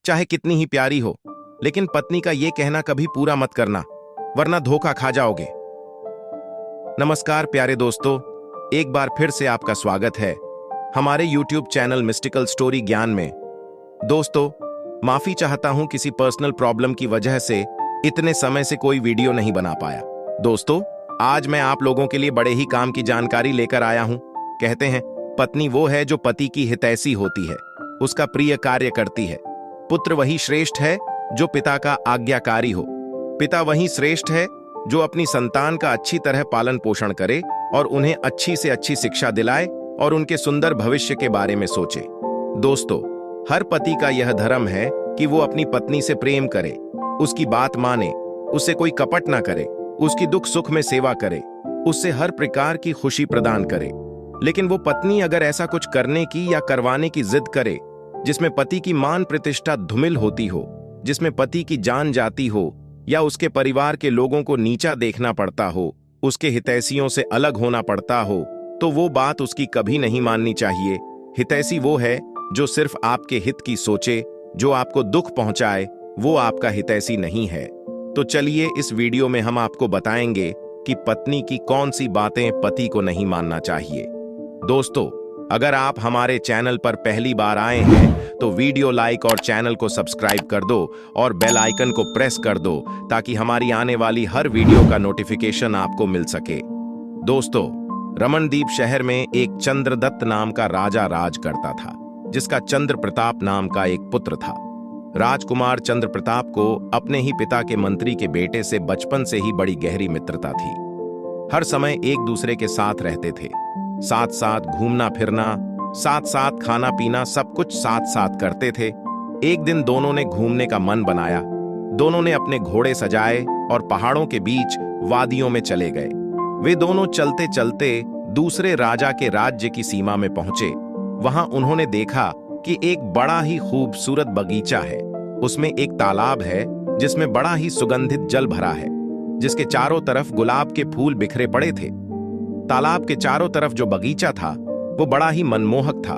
चाहे कितनी ही प्यारी हो, लेकिन पत्नी का ये कहना कभी पूरा मत करना, वरना धोखा खा जाओगे। नमस्कार प्यारे दोस्तों, एक बार फिर से आपका स्वागत है हमारे YouTube चैनल मिस्टिकल स्टोरी ज्ञान में। दोस्तों, माफी चाहता हूं किसी पर्सनल प्रॉब्लम की वजह से इतने समय से कोई वीडियो नहीं बना पाया। दोस्तों, आज मैं आप लोगों के लिए बड़े ही काम की जानकारी लेकर आया हूं। कहते हैं पत्नी वो है जो पति की हितैषी होती है, उसका प्रिय कार्य करती है। पुत्र वही श्रेष्ठ है जो पिता का आज्ञाकारी हो। पिता वही श्रेष्ठ है जो अपनी संतान का अच्छी तरह पालन पोषण करे और उन्हें अच्छी से अच्छी शिक्षा दिलाए और उनके सुंदर भविष्य के बारे में सोचे। दोस्तों, हर पति का यह धर्म है कि वो अपनी पत्नी से प्रेम करे, उसकी बात माने, उससे कोई कपट ना करे, उसकी दुख सुख में सेवा करे, उससे हर प्रकार की खुशी प्रदान करे। लेकिन वो पत्नी अगर ऐसा कुछ करने की या करवाने की जिद करे जिसमें पति की मान प्रतिष्ठा धूमिल होती हो, जिसमें पति की जान जाती हो या उसके परिवार के लोगों को नीचा देखना पड़ता हो, उसके हितैषियों से अलग होना पड़ता हो, तो वो बात उसकी कभी नहीं माननी चाहिए। हितैषी वो है जो सिर्फ आपके हित की सोचे, जो आपको दुख पहुंचाए, वो आपका हितैषी नहीं है। तो चलिए इस वीडियो में हम आपको बताएंगे कि पत्नी की कौन सी बातें पति को नहीं मानना चाहिए। दोस्तों, अगर आप हमारे चैनल पर पहली बार आए हैं तो वीडियो लाइक और चैनल को सब्सक्राइब कर दो और बेल आइकन को प्रेस कर दो ताकि हमारी आने वाली हर वीडियो का नोटिफिकेशन आपको मिल सके। दोस्तों, रमनदीप शहर में एक चंद्रदत्त नाम का राजा राज करता था, जिसका चंद्र प्रताप नाम का एक पुत्र था। राजकुमार चंद्र प्रताप को अपने ही पिता के मंत्री के बेटे से बचपन से ही बड़ी गहरी मित्रता थी। हर समय एक दूसरे के साथ रहते थे, साथ साथ घूमना फिरना, साथ साथ खाना पीना, सब कुछ साथ साथ करते थे। एक दिन दोनों ने घूमने का मन बनाया। दोनों ने अपने घोड़े सजाए और पहाड़ों के बीच वादियों में चले गए। वे दोनों चलते चलते दूसरे राजा के राज्य की सीमा में पहुंचे। वहां उन्होंने देखा कि एक बड़ा ही खूबसूरत बगीचा है। उसमें एक तालाब है जिसमें बड़ा ही सुगंधित जल भरा है, जिसके चारों तरफ गुलाब के फूल बिखरे पड़े थे। तालाब के चारों तरफ जो बगीचा था वो बड़ा ही मनमोहक था।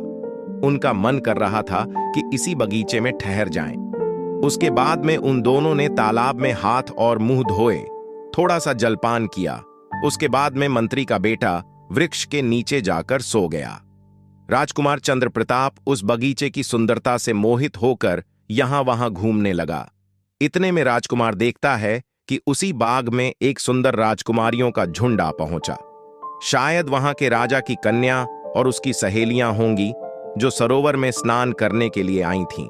उनका मन कर रहा था कि इसी बगीचे में ठहर जाएं। उसके बाद में उन दोनों ने तालाब में हाथ और मुंह धोए, थोड़ा सा जलपान किया। उसके बाद में मंत्री का बेटा वृक्ष के नीचे जाकर सो गया। राजकुमार चंद्र प्रताप उस बगीचे की सुंदरता से मोहित होकर यहां वहां घूमने लगा। इतने में राजकुमार देखता है कि उसी बाग में एक सुंदर राजकुमारियों का झुंड आ पहुंचा। शायद वहां के राजा की कन्या और उसकी सहेलियां होंगी जो सरोवर में स्नान करने के लिए आई थीं।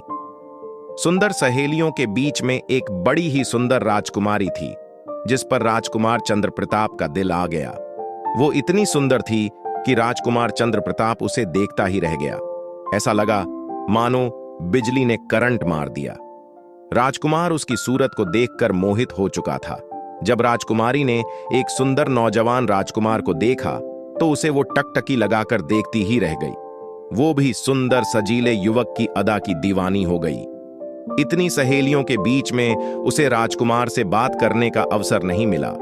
सुंदर सहेलियों के बीच में एक बड़ी ही सुंदर राजकुमारी थी, जिस पर राजकुमार चंद्र प्रताप का दिल आ गया। वो इतनी सुंदर थी कि राजकुमार चंद्र प्रताप उसे देखता ही रह गया। ऐसा लगा मानो बिजली ने करंट मार दिया। राजकुमार उसकी सूरत को देखकर मोहित हो चुका था। जब राजकुमारी ने एक सुंदर नौजवान राजकुमार को देखा तो उसे वो टकटकी लगाकर देखती ही रह गई। वो भी सुंदर सजीले युवक की अदा की दीवानी हो गई। इतनी सहेलियों के बीच में उसे राजकुमार से बात करने का अवसर नहीं मिला,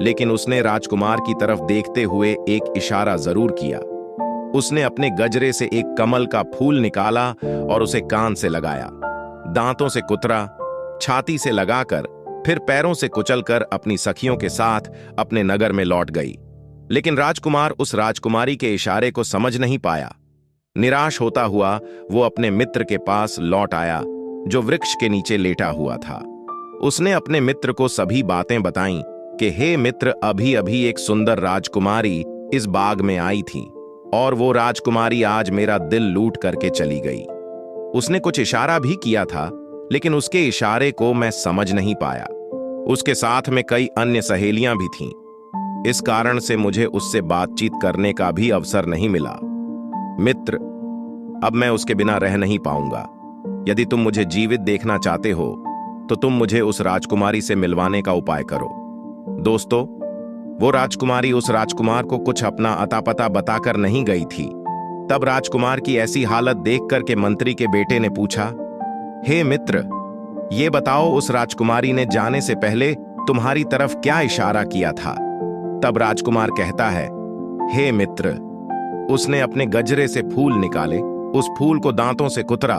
लेकिन उसने राजकुमार की तरफ देखते हुए एक इशारा जरूर किया। उसने अपने गजरे से एक कमल का फूल निकाला और उसे कान से लगाया, दांतों से कुतरा, छाती से लगाकर, फिर पैरों से कुचलकर अपनी सखियों के साथ अपने नगर में लौट गई। लेकिन राजकुमार उस राजकुमारी के इशारे को समझ नहीं पाया। निराश होता हुआ वो अपने मित्र के पास लौट आया, जो वृक्ष के नीचे लेटा हुआ था। उसने अपने मित्र को सभी बातें बताईं कि हे मित्र, अभी अभी एक सुंदर राजकुमारी इस बाग में आई थी और वो राजकुमारी आज मेरा दिल लूट करके चली गई। उसने कुछ इशारा भी किया था, लेकिन उसके इशारे को मैं समझ नहीं पाया। उसके साथ में कई अन्य सहेलियां भी थीं। इस कारण से मुझे उससे बातचीत करने का भी अवसर नहीं मिला। मित्र, अब मैं उसके बिना रह नहीं पाऊंगा। यदि तुम मुझे जीवित देखना चाहते हो तो तुम मुझे उस राजकुमारी से मिलवाने का उपाय करो। दोस्तों, वो राजकुमारी उस राजकुमार को कुछ अपना अता पता बताकर नहीं गई थी। तब राजकुमार की ऐसी हालत देखकर के मंत्री के बेटे ने पूछा, हे मित्र, ये बताओ उस राजकुमारी ने जाने से पहले तुम्हारी तरफ क्या इशारा किया था? तब राजकुमार कहता है, हे मित्र, उसने अपने गजरे से फूल निकाले, उस फूल को दांतों से कुतरा,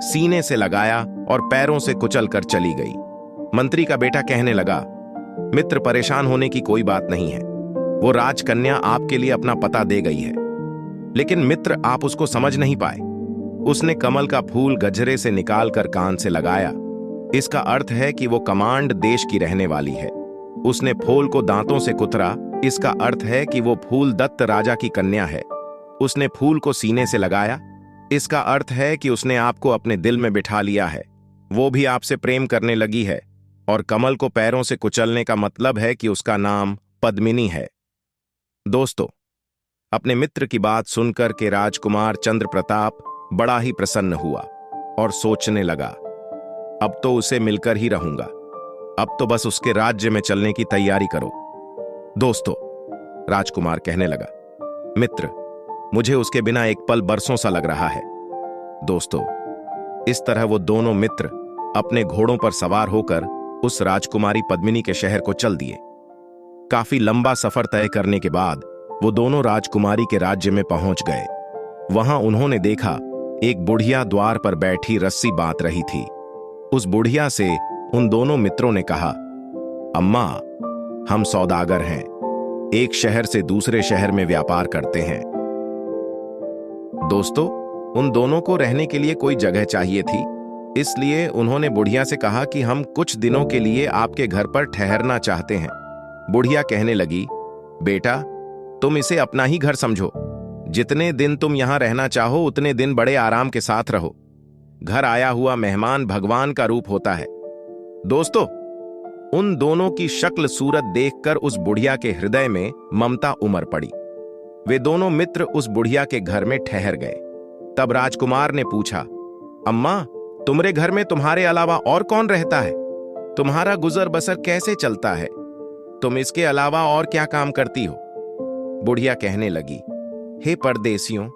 सीने से लगाया और पैरों से कुचल कर चली गई। मंत्री का बेटा कहने लगा, मित्र, परेशान होने की कोई बात नहीं है। वो राजकन्या आपके लिए अपना पता दे गई है, लेकिन मित्र आप उसको समझ नहीं पाए। उसने कमल का फूल गजरे से निकालकर कान से लगाया। इसका अर्थ है कि वो कमांड देश की रहने वाली है। उसने फूल को दांतों से कुतरा। इसका अर्थ है कि वो फूल दत्त राजा की कन्या है। उसने फूल को सीने से लगाया। इसका अर्थ है कि उसने आपको अपने दिल में बिठा लिया है। वो भी आपसे प्रेम करने लगी है। और कमल को पैरों से कुचलने का मतलब है कि उसका नाम पद्मिनी है। दोस्तों, अपने मित्र की बात सुनकर के राजकुमार चंद्र प्रताप बड़ा ही प्रसन्न हुआ और सोचने लगा, अब तो उसे मिलकर ही रहूंगा। अब तो बस उसके राज्य में चलने की तैयारी करो। दोस्तों, राजकुमार कहने लगा, मित्र, मुझे उसके बिना एक पल बरसों सा लग रहा है। दोस्तों, इस तरह वो दोनों मित्र अपने घोड़ों पर सवार होकर उस राजकुमारी पद्मिनी के शहर को चल दिए। काफी लंबा सफर तय करने के बाद वो दोनों राजकुमारी के राज्य में पहुंच गए। वहां उन्होंने देखा एक बुढ़िया द्वार पर बैठी रस्सी बांध रही थी। उस बुढ़िया से उन दोनों मित्रों ने कहा, अम्मा, हम सौदागर हैं, एक शहर से दूसरे शहर में व्यापार करते हैं। दोस्तों, उन दोनों को रहने के लिए कोई जगह चाहिए थी, इसलिए उन्होंने बुढ़िया से कहा कि हम कुछ दिनों के लिए आपके घर पर ठहरना चाहते हैं। बुढ़िया कहने लगी, बेटा, तुम इसे अपना ही घर समझो। जितने दिन तुम यहां रहना चाहो उतने दिन बड़े आराम के साथ रहो। घर आया हुआ मेहमान भगवान का रूप होता है। दोस्तों, उन दोनों की शक्ल सूरत देखकर उस बुढ़िया के हृदय में ममता उमड़ पड़ी। वे दोनों मित्र उस बुढ़िया के घर में ठहर गए। तब राजकुमार ने पूछा, अम्मा, तुम्हारे घर में तुम्हारे अलावा और कौन रहता है? तुम्हारा गुजर बसर कैसे चलता है? तुम इसके अलावा और क्या काम करती हो? बुढ़िया कहने लगी, हे परदेसियों,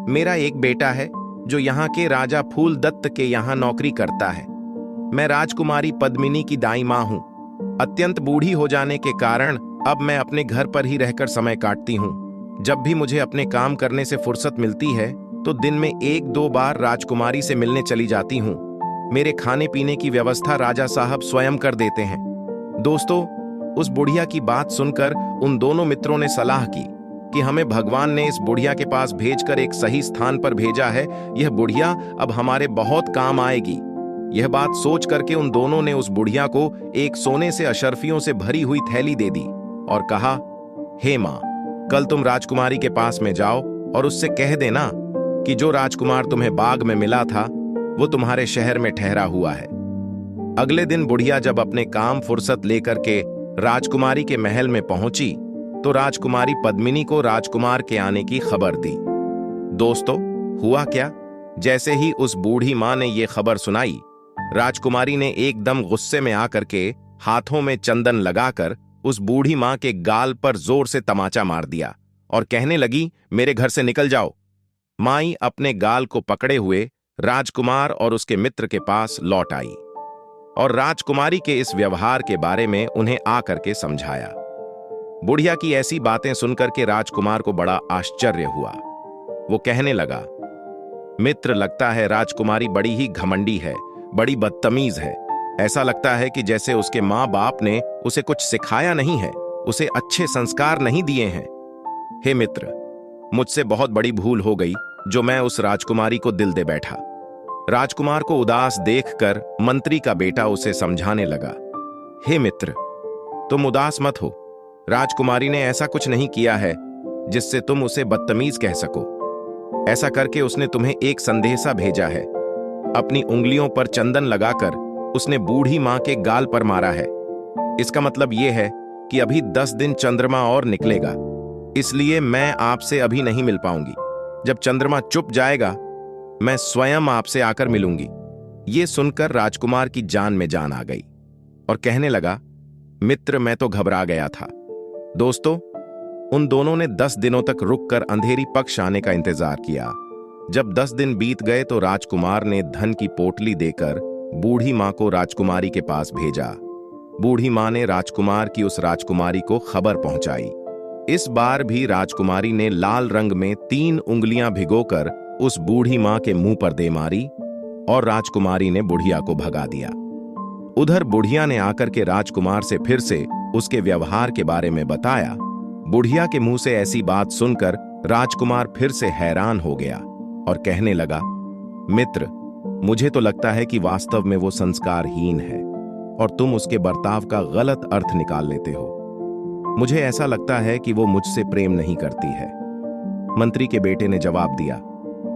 मेरा एक बेटा है जो यहाँ के राजा फूल दत्त के यहाँ नौकरी करता है। मैं राजकुमारी पद्मिनी की दाई माँ हूँ। अत्यंत बूढ़ी हो जाने के कारण अब मैं अपने घर पर ही रहकर समय काटती हूँ। जब भी मुझे अपने काम करने से फुर्सत मिलती है तो दिन में 1-2 बार राजकुमारी से मिलने चली जाती हूँ। मेरे खाने पीने की व्यवस्था राजा साहब स्वयं कर देते हैं। दोस्तों, उस बुढ़िया की बात सुनकर उन दोनों मित्रों ने सलाह की कि हमें भगवान ने इस बुढ़िया के पास भेजकर एक सही स्थान पर भेजा है। यह बुढ़िया अब हमारे बहुत काम आएगी। यह बात सोच करके उन दोनों ने उस बुढ़िया को एक सोने से अशर्फियों से भरी हुई थैली दे दी और कहा, हे माँ, कल तुम राजकुमारी के पास में जाओ और उससे कह देना कि जो राजकुमार तुम्हें बाग में मिला था वो तुम्हारे शहर में ठहरा हुआ है। अगले दिन बुढ़िया जब अपने काम फुर्सत लेकर के राजकुमारी के महल में पहुंची तो राजकुमारी पद्मिनी को राजकुमार के आने की खबर दी। दोस्तों, हुआ क्या, जैसे ही उस बूढ़ी मां ने यह खबर सुनाई, राजकुमारी ने एकदम गुस्से में आकर के हाथों में चंदन लगाकर उस बूढ़ी मां के गाल पर जोर से तमाचा मार दिया और कहने लगी, मेरे घर से निकल जाओ। माई अपने गाल को पकड़े हुए राजकुमार और उसके मित्र के पास लौट आई और राजकुमारी के इस व्यवहार के बारे में उन्हें आकर के समझाया। बुढ़िया की ऐसी बातें सुनकर के राजकुमार को बड़ा आश्चर्य हुआ। वो कहने लगा, मित्र, लगता है राजकुमारी बड़ी ही घमंडी है, बड़ी बदतमीज है। ऐसा लगता है कि जैसे उसके माँ बाप ने उसे कुछ सिखाया नहीं है, उसे अच्छे संस्कार नहीं दिए हैं। हे मित्र, मुझसे बहुत बड़ी भूल हो गई जो मैं उस राजकुमारी को दिल दे बैठा। राजकुमार को उदास देखकर मंत्री का बेटा उसे समझाने लगा, हे मित्र, तुम उदास मत हो। राजकुमारी ने ऐसा कुछ नहीं किया है जिससे तुम उसे बदतमीज कह सको। ऐसा करके उसने तुम्हें एक संदेशा भेजा है। अपनी उंगलियों पर चंदन लगाकर उसने बूढ़ी मां के गाल पर मारा है। इसका मतलब यह है कि अभी 10 दिन चंद्रमा और निकलेगा, इसलिए मैं आपसे अभी नहीं मिल पाऊंगी। जब चंद्रमा चुप जाएगा मैं स्वयं आपसे आकर मिलूंगी। ये सुनकर राजकुमार की जान में जान आ गई और कहने लगा, मित्र, मैं तो घबरा गया था। दोस्तों, उन दोनों ने 10 दिनों तक रुककर अंधेरी पक्ष आने का इंतजार किया। जब 10 दिन बीत गए तो राजकुमार ने धन की पोटली देकर बूढ़ी मां को राजकुमारी के पास भेजा। बूढ़ी मां ने राजकुमार की उस राजकुमारी को खबर पहुंचाई। इस बार भी राजकुमारी ने लाल रंग में 3 उंगलियां भिगोकर उस बूढ़ी मां के मुंह पर दे मारी और राजकुमारी ने बुढ़िया को भगा दिया। उधर बुढ़िया ने आकर के राजकुमार से फिर से उसके व्यवहार के बारे में बताया। बुढ़िया के मुंह से ऐसी बात सुनकर राजकुमार फिर से हैरान हो गया और कहने लगा, मित्र, मुझे तो लगता है कि वास्तव में वो संस्कारहीन है और तुम उसके बर्ताव का गलत अर्थ निकाल लेते हो। मुझे ऐसा लगता है कि वो मुझसे प्रेम नहीं करती है। मंत्री के बेटे ने जवाब दिया,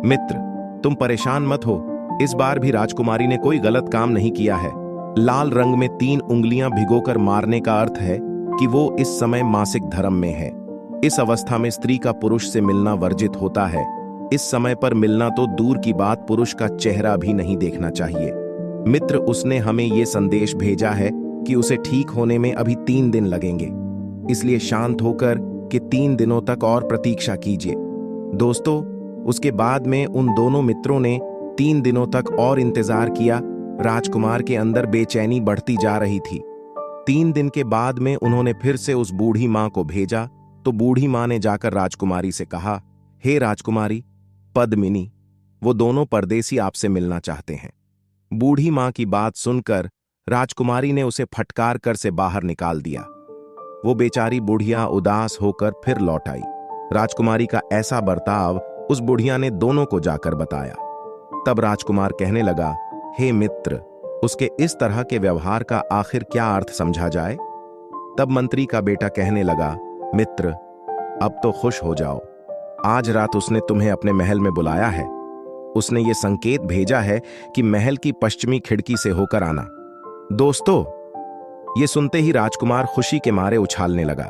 मित्र, तुम परेशान मत हो, इस बार भी राजकुमारी ने कोई गलत काम नहीं किया है। लाल रंग में 3 उंगलियां भिगोकर मारने का अर्थ है कि वो इस समय मासिक धर्म में है। इस अवस्था में स्त्री का पुरुष से मिलना वर्जित होता है। इस समय पर मिलना तो दूर की बात, पुरुष का चेहरा भी नहीं देखना चाहिए। मित्र, उसने हमें ये संदेश भेजा है कि उसे ठीक होने में अभी 3 दिन लगेंगे, इसलिए शांत होकर कि 3 दिनों तक और प्रतीक्षा कीजिए। दोस्तों, उसके बाद में उन दोनों मित्रों ने 3 दिनों तक और इंतजार किया। राजकुमार के अंदर बेचैनी बढ़ती जा रही थी। 3 दिन के बाद में उन्होंने फिर से उस बूढ़ी मां को भेजा तो बूढ़ी मां ने जाकर राजकुमारी से कहा, हे राजकुमारी पद्मिनी, वो दोनों परदेसी आपसे मिलना चाहते हैं। बूढ़ी मां की बात सुनकर राजकुमारी ने उसे फटकार कर से बाहर निकाल दिया। वो बेचारी बुढ़िया उदास होकर फिर लौट आई। राजकुमारी का ऐसा बर्ताव उस बुढ़िया ने दोनों को जाकर बताया। तब राजकुमार कहने लगा, हे मित्र, उसके इस तरह के व्यवहार का आखिर क्या अर्थ समझा जाए? तब मंत्री का बेटा कहने लगा, मित्र, अब तो खुश हो जाओ। आज रात उसने तुम्हें अपने महल में बुलाया है। उसने ये संकेत भेजा है कि महल की पश्चिमी खिड़की से होकर आना। दोस्तों, ये सुनते ही राजकुमार खुशी के मारे उछालने लगा।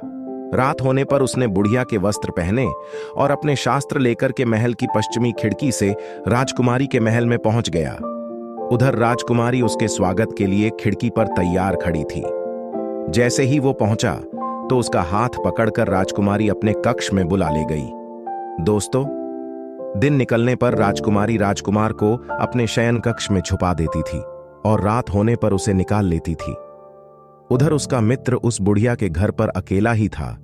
रात होने पर उसने बुढ़िया के वस्त्र पहने और अपने शास्त्र लेकर के महल की पश्चिमी खिड़की से राजकुमारी के महल में पहुंच गया। उधर राजकुमारी उसके स्वागत के लिए खिड़की पर तैयार खड़ी थी। जैसे ही वो पहुंचा तो उसका हाथ पकड़कर राजकुमारी अपने कक्ष में बुला ले गई। दोस्तों, दिन निकलने पर राजकुमारी राजकुमार को अपने शयन कक्ष में छुपा देती थी और रात होने पर उसे निकाल लेती थी। उधर उसका मित्र उस बुढ़िया के घर पर अकेला ही था।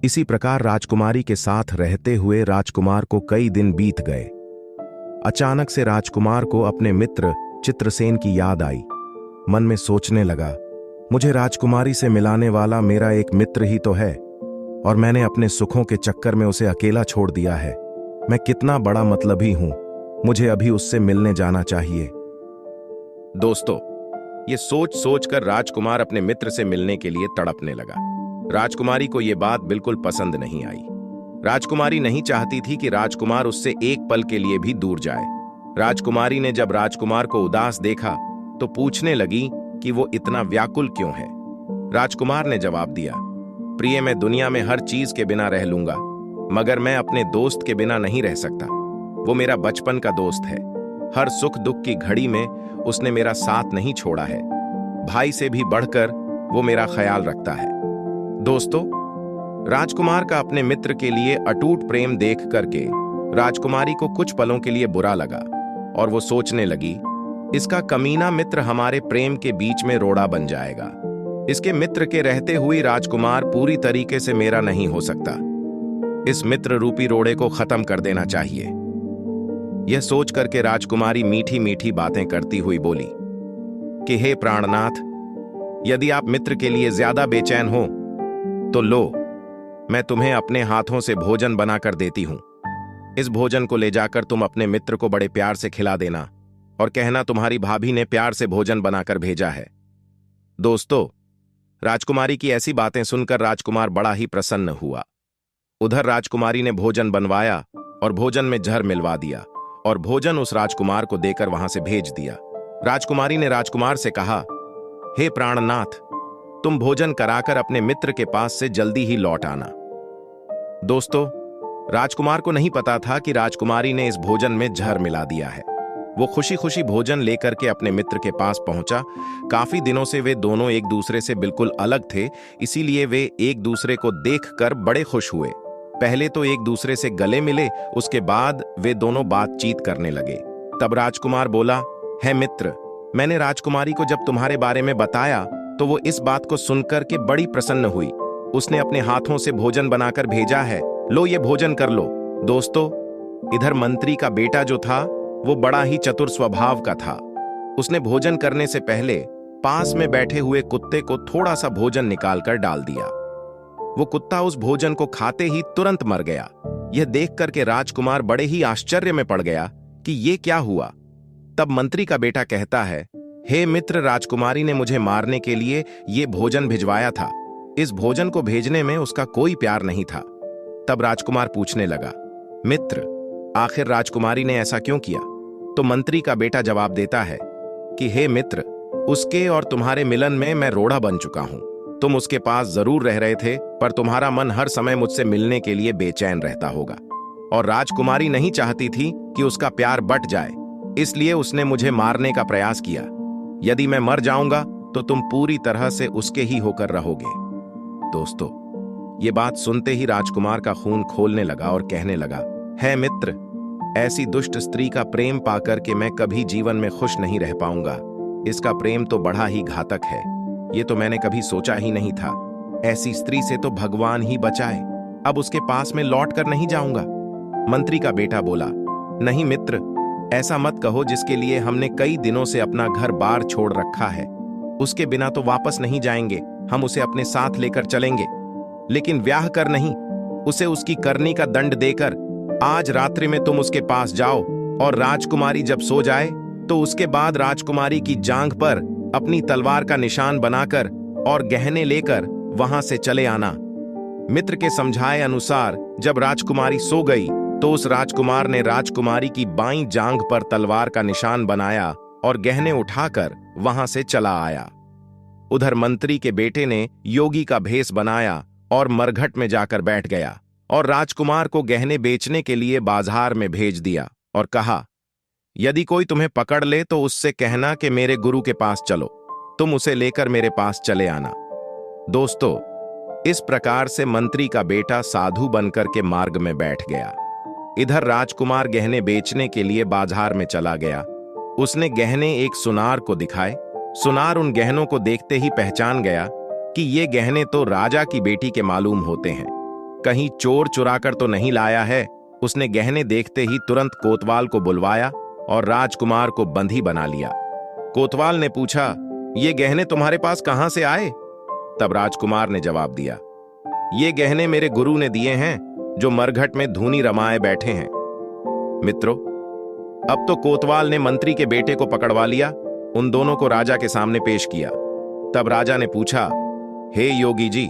इसी प्रकार राजकुमारी के साथ रहते हुए राजकुमार को कई दिन बीत गए। अचानक से राजकुमार को अपने मित्र चित्रसेन की याद आई। मन में सोचने लगा, मुझे राजकुमारी से मिलाने वाला मेरा एक मित्र ही तो है और मैंने अपने सुखों के चक्कर में उसे अकेला छोड़ दिया है। मैं कितना बड़ा मतलबी हूं, मुझे अभी उससे मिलने जाना चाहिए। दोस्तों, ये सोच सोचकर राजकुमार अपने मित्र से मिलने के लिए तड़पने लगा। राजकुमारी को यह बात बिल्कुल पसंद नहीं आई। राजकुमारी नहीं चाहती थी कि राजकुमार उससे एक पल के लिए भी दूर जाए। राजकुमारी ने जब राजकुमार को उदास देखा तो पूछने लगी कि वो इतना व्याकुल क्यों है। राजकुमार ने जवाब दिया, प्रिय, मैं दुनिया में हर चीज के बिना रह लूंगा, मगर मैं अपने दोस्त के बिना नहीं रह सकता। वो मेरा बचपन का दोस्त है। हर सुख दुख की घड़ी में उसने मेरा साथ नहीं छोड़ा है। भाई से भी बढ़कर वो मेरा ख्याल रखता है। दोस्तों, राजकुमार का अपने मित्र के लिए अटूट प्रेम देख करके राजकुमारी को कुछ पलों के लिए बुरा लगा और वो सोचने लगी, इसका कमीना मित्र हमारे प्रेम के बीच में रोड़ा बन जाएगा। इसके मित्र के रहते हुए राजकुमार पूरी तरीके से मेरा नहीं हो सकता। इस मित्र रूपी रोड़े को खत्म कर देना चाहिए। यह सोच करके राजकुमारी मीठी मीठी बातें करती हुई बोली कि हे प्राणनाथ, यदि आप मित्र के लिए ज्यादा बेचैन हो तो लो, मैं तुम्हें अपने हाथों से भोजन बनाकर देती हूं। इस भोजन को ले जाकर तुम अपने मित्र को बड़े प्यार से खिला देना और कहना तुम्हारी भाभी ने प्यार से भोजन बनाकर भेजा है। दोस्तों, राजकुमारी की ऐसी बातें सुनकर राजकुमार बड़ा ही प्रसन्न हुआ। उधर राजकुमारी ने भोजन बनवाया और भोजन में जहर मिलवा दिया और भोजन उस राजकुमार को देकर वहां से भेज दिया। राजकुमारी ने राजकुमार से कहा, हे प्राणनाथ, तुम भोजन कराकर अपने मित्र के पास से जल्दी ही लौट आना। दोस्तों, राजकुमार को नहीं पता था कि राजकुमारी ने इस भोजन में जहर मिला दिया है। वो खुशी खुशी भोजन लेकर के अपने मित्र के पास पहुंचा। काफी दिनों से वे दोनों एक दूसरे से बिल्कुल अलग थे, इसीलिए वे एक दूसरे को देखकर बड़े खुश हुए। पहले तो एक दूसरे से गले मिले, उसके बाद वे दोनों बातचीत करने लगे। तब राजकुमार बोला, है मित्र, मैंने राजकुमारी को जब तुम्हारे बारे में बताया तो वो इस बात को सुनकर के बड़ी प्रसन्न हुई। उसने अपने हाथों से भोजन बनाकर भेजा है, लो ये भोजन कर लो। दोस्तों, इधर मंत्री का बेटा जो था वो बड़ा ही चतुर स्वभाव का था। उसने भोजन करने से पहले पास में बैठे हुए कुत्ते को थोड़ा सा भोजन निकालकर डाल दिया। वो कुत्ता उस भोजन को खाते ही तुरंत मर गया। यह देख करके राजकुमार बड़े ही आश्चर्य में पड़ गया कि ये क्या हुआ। तब मंत्री का बेटा कहता है, हे मित्र, राजकुमारी ने मुझे मारने के लिए ये भोजन भिजवाया था। इस भोजन को भेजने में उसका कोई प्यार नहीं था। तब राजकुमार पूछने लगा, मित्र, आखिर राजकुमारी ने ऐसा क्यों किया? तो मंत्री का बेटा जवाब देता है कि हे मित्र, उसके और तुम्हारे मिलन में मैं रोड़ा बन चुका हूं। तुम उसके पास जरूर रह रहे थे, पर तुम्हारा मन हर समय मुझसे मिलने के लिए बेचैन रहता होगा। और राजकुमारी नहीं चाहती थी कि उसका प्यार बट जाए, इसलिए उसने मुझे मारने का प्रयास किया। यदि मैं मर जाऊंगा तो तुम पूरी तरह से उसके ही होकर रहोगे। दोस्तों, ये बात सुनते ही राजकुमार का खून खोलने लगा और कहने लगा, है मित्र, ऐसी दुष्ट स्त्री का प्रेम पाकर के मैं कभी जीवन में खुश नहीं रह पाऊंगा। इसका प्रेम तो बड़ा ही घातक है। ये तो मैंने कभी सोचा ही नहीं था। ऐसी स्त्री से तो भगवान ही बचाए। अब उसके पास में लौट कर नहीं जाऊंगा। मंत्री का बेटा बोला, नहीं मित्र, ऐसा मत कहो। जिसके लिए हमने कई दिनों से अपना घर बार छोड़ रखा है, उसके बिना तो वापस नहीं जाएंगे। हम उसे अपने साथ लेकर चलेंगे, लेकिन ब्याह कर नहीं, उसे उसकी करनी का दंड देकर आज रात्रि में तुम उसके पास जाओ, और राजकुमारी जब सो जाए तो उसके बाद राजकुमारी की जांघ पर अपनी तलवार का निशान बनाकर और गहने लेकर वहां से चले आना। मित्र के समझाए अनुसार जब राजकुमारी सो गई तो उस राजकुमार ने राजकुमारी की बाईं जांघ पर तलवार का निशान बनाया और गहने उठाकर वहां से चला आया। उधर मंत्री के बेटे ने योगी का भेष बनाया और मरघट में जाकर बैठ गया और राजकुमार को गहने बेचने के लिए बाजार में भेज दिया और कहा, यदि कोई तुम्हें पकड़ ले तो उससे कहना कि मेरे गुरु के पास चलो, तुम उसे लेकर मेरे पास चले आना। दोस्तों, इस प्रकार से मंत्री का बेटा साधु बनकर के मार्ग में बैठ गया। इधर राजकुमार गहने बेचने के लिए बाजार में चला गया। उसने गहने एक सुनार को दिखाए। सुनार उन गहनों को देखते ही पहचान गया कि ये गहने तो राजा की बेटी के मालूम होते हैं। कहीं चोर चुराकर तो नहीं लाया है। उसने गहने देखते ही तुरंत कोतवाल को बुलवाया और राजकुमार को बंधी बना लिया। कोतवाल ने पूछा, ये गहने तुम्हारे पास कहां से आए? तब राजकुमार ने जवाब दिया, ये गहने मेरे गुरु ने दिए हैं, जो मरघट में धूनी रमाए बैठे हैं। मित्रों, अब तो कोतवाल ने मंत्री के बेटे को पकड़वा लिया। उन दोनों को राजा के सामने पेश किया। तब राजा ने पूछा, हे योगी जी,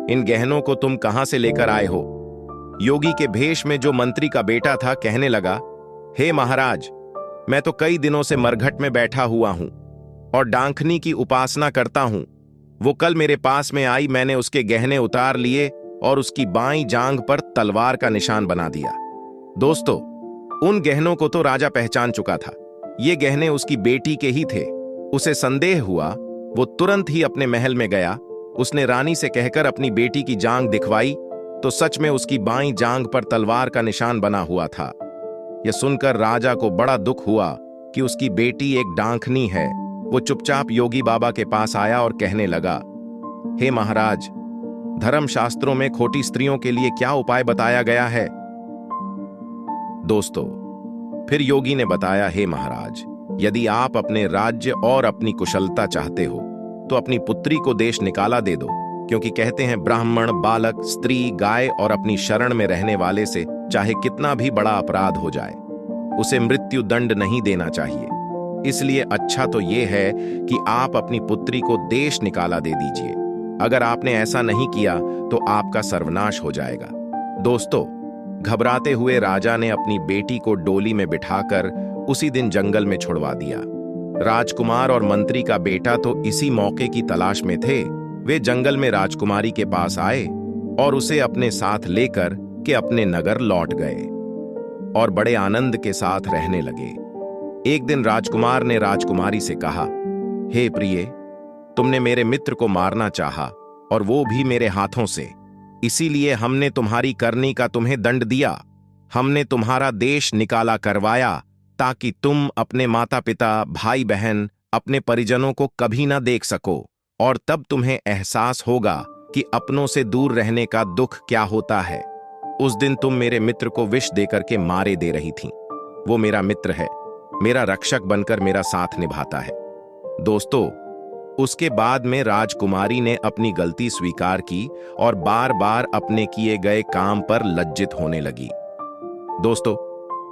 इन गहनों को तुम कहां से लेकर आए हो? योगी के भेष में जो मंत्री का बेटा था कहने लगा, हे महाराज, मैं तो कई दिनों से मरघट में बैठा हुआ हूं और डांखनी की उपासना करता हूं। वो कल मेरे पास में आई, मैंने उसके गहने उतार लिए और उसकी बाईं जांघ पर तलवार का निशान बना दिया। दोस्तों, उन गहनों को तो राजा पहचान चुका था। ये गहने उसकी बेटी के ही थे। उसे संदेह हुआ। वो तुरंत ही अपने महल में गया। उसने रानी से कहकर अपनी बेटी की जांघ दिखवाई तो सच में उसकी बाईं जांघ पर तलवार का निशान बना हुआ था। यह सुनकर राजा को बड़ा दुख हुआ कि उसकी बेटी एक डांखनी है। वो चुपचाप योगी बाबा के पास आया और कहने लगा, हे महाराज, धर्मशास्त्रों में खोटी स्त्रियों के लिए क्या उपाय बताया गया है? दोस्तों, फिर योगी ने बताया, हे महाराज, यदि आप अपने राज्य और अपनी कुशलता चाहते हो तो अपनी पुत्री को देश निकाला दे दो, क्योंकि कहते हैं ब्राह्मण, बालक, स्त्री, गाय और अपनी शरण में रहने वाले से चाहे कितना भी बड़ा अपराध हो जाए, उसे मृत्यु दंड नहीं देना चाहिए। इसलिए अच्छा तो यह है कि आप अपनी पुत्री को देश निकाला दे दीजिए। अगर आपने ऐसा नहीं किया तो आपका सर्वनाश हो जाएगा। दोस्तों, घबराते हुए राजा ने अपनी बेटी को डोली में बिठाकर उसी दिन जंगल में छुड़वा दिया। राजकुमार और मंत्री का बेटा तो इसी मौके की तलाश में थे। वे जंगल में राजकुमारी के पास आए और उसे अपने साथ लेकर के अपने नगर लौट गए और बड़े आनंद के साथ रहने लगे। एक दिन राजकुमार ने राजकुमारी से कहा, हे प्रिय, तुमने मेरे मित्र को मारना चाहा और वो भी मेरे हाथों से। इसीलिए हमने तुम्हारी करनी का तुम्हें दंड दिया। हमने तुम्हारा देश निकाला करवाया ताकि तुम अपने माता पिता, भाई बहन, अपने परिजनों को कभी ना देख सको, और तब तुम्हें एहसास होगा कि अपनों से दूर रहने का दुख क्या होता है। उस दिन तुम मेरे मित्र को विष देकर के मारे दे रही थीं। वो मेरा मित्र है, मेरा रक्षक बनकर मेरा साथ निभाता है। दोस्तों, उसके बाद में राजकुमारी ने अपनी गलती स्वीकार की और बार बार अपने किए गए काम पर लज्जित होने लगी। दोस्तों,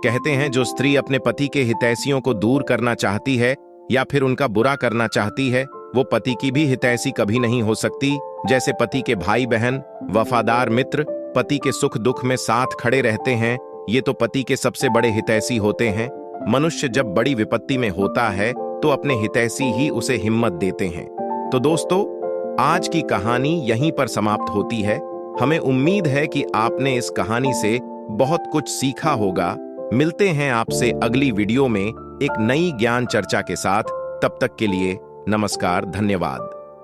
कहते हैं जो स्त्री अपने पति के हितैषियों को दूर करना चाहती है या फिर उनका बुरा करना चाहती है, वो पति की भी हितैषी कभी नहीं हो सकती। जैसे पति के भाई बहन, वफादार मित्र पति के सुख दुख में साथ खड़े रहते हैं, ये तो पति के सबसे बड़े हितैषी होते हैं। मनुष्य जब बड़ी विपत्ति में होता है तो अपने हितैषी ही उसे हिम्मत देते हैं। तो दोस्तों, आज की कहानी यहीं पर समाप्त होती है। हमें उम्मीद है कि आपने इस कहानी से बहुत कुछ सीखा होगा। मिलते हैं आपसे अगली वीडियो में एक नई ज्ञान चर्चा के साथ। तब तक के लिए नमस्कार, धन्यवाद।